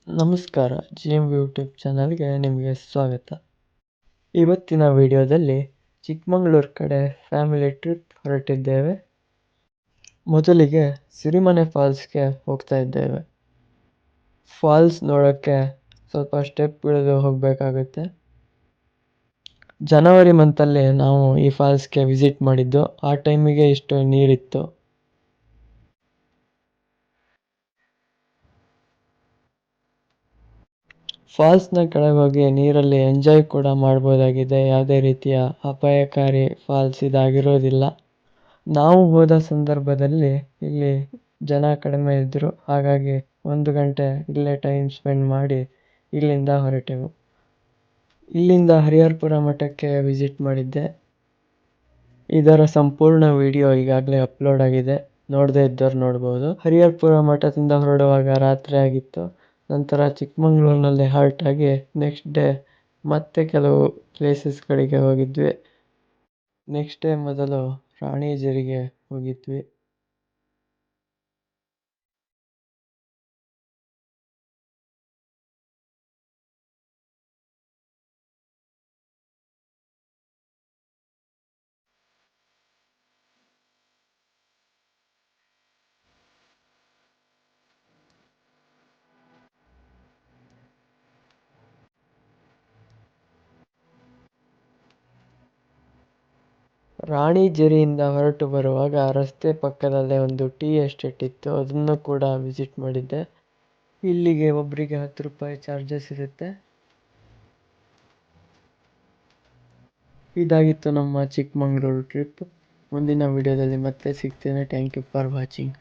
ನಮಸ್ಕಾರ, GM YouTube ಚಾನಲ್ಗೆ ನಿಮಗೆ ಸ್ವಾಗತ. ಇವತ್ತಿನ ವಿಡಿಯೋದಲ್ಲಿ ಚಿಕ್ಕಮಗಳೂರು ಕಡೆ ಫ್ಯಾಮಿಲಿ ಟ್ರಿಪ್ ಹೊರಟಿದ್ದೇವೆ. ಮೊದಲಿಗೆ ಸಿರಿಮನೆ ಫಾಲ್ಸ್ಗೆ ಹೋಗ್ತಾ ಇದ್ದೇವೆ. ಫಾಲ್ಸ್ ನೋಡೋಕ್ಕೆ ಸ್ವಲ್ಪ ಸ್ಟೆಪ್ ಇಳಿದು ಹೋಗಬೇಕಾಗುತ್ತೆ. ಜನವರಿ ಮಂತಲ್ಲಿ ನಾವು ಈ ಫಾಲ್ಸ್ಗೆ ವಿಸಿಟ್ ಮಾಡಿದ್ದು. ಆ ಟೈಮಿಗೆ ಇಷ್ಟು ನೀರಿತ್ತು. ಫಾಲ್ಸ್ನ ಕೆಳಗೆ ಹೋಗಿ ನೀರಲ್ಲಿ ಎಂಜಾಯ್ ಕೂಡ ಮಾಡ್ಬೋದಾಗಿದೆ. ಯಾವುದೇ ರೀತಿಯ ಅಪಾಯಕಾರಿ ಫಾಲ್ಸ್ ಇದಾಗಿರೋದಿಲ್ಲ. ನಾವು ಹೋದ ಸಂದರ್ಭದಲ್ಲಿ ಇಲ್ಲಿ ಜನ ಕಡಿಮೆ ಇದ್ದರು. ಹಾಗಾಗಿ 1 ಗಂಟೆ ಇಲ್ಲೇ ಟೈಮ್ ಸ್ಪೆಂಡ್ ಮಾಡಿ ಇಲ್ಲಿಂದ ಹೊರಟೆವು. ಇಲ್ಲಿಂದ ಹರಿಹರಪುರ ಮಠಕ್ಕೆ ವಿಸಿಟ್ ಮಾಡಿದ್ದೆ. ಇದರ ಸಂಪೂರ್ಣ ವಿಡಿಯೋ ಈಗಾಗಲೇ ಅಪ್ಲೋಡ್ ಆಗಿದೆ, ನೋಡದೇ ಇದ್ದವ್ರು ನೋಡ್ಬೋದು. ಹರಿಹರಪುರ ಮಠದಿಂದ ಹೊರಡುವಾಗ ರಾತ್ರಿ ಆಗಿತ್ತು. ನಂತರ ಚಿಕ್ಕಮಗಳೂರಿನಲ್ಲಿ ಹಾಲ್ಟ್ ಆಗಿ ನೆಕ್ಸ್ಟ್ ಡೇ ಮತ್ತೆ ಕೆಲವು ಪ್ಲೇಸಸ್ಗಳಿಗೆ ಹೋಗಿದ್ವಿ. ನೆಕ್ಸ್ಟ್ ಡೇ ಮೊದಲು ರಾಣಿಝರಿಗೆ ಹೋಗಿದ್ವಿ. ರಾಣಿಝರಿಯಿಂದ ಹೊರಟು ಬರುವಾಗ ರಸ್ತೆ ಪಕ್ಕದಲ್ಲೇ ಒಂದು ಟೀ ಎಸ್ಟೇಟ್ ಇತ್ತು, ಅದನ್ನು ಕೂಡ ವಿಸಿಟ್ ಮಾಡಿದ್ದೆ. ಇಲ್ಲಿಗೆ ಒಬ್ಬರಿಗೆ 10 ರೂಪಾಯಿ ಚಾರ್ಜಸ್ ಇರುತ್ತೆ. ಇದಾಗಿತ್ತು ನಮ್ಮ ಚಿಕ್ಕಮಗಳೂರು ಟ್ರಿಪ್. ಮುಂದಿನ ವಿಡಿಯೋದಲ್ಲಿ ಮತ್ತೆ ಸಿಗ್ತೇನೆ. Thank you for watching.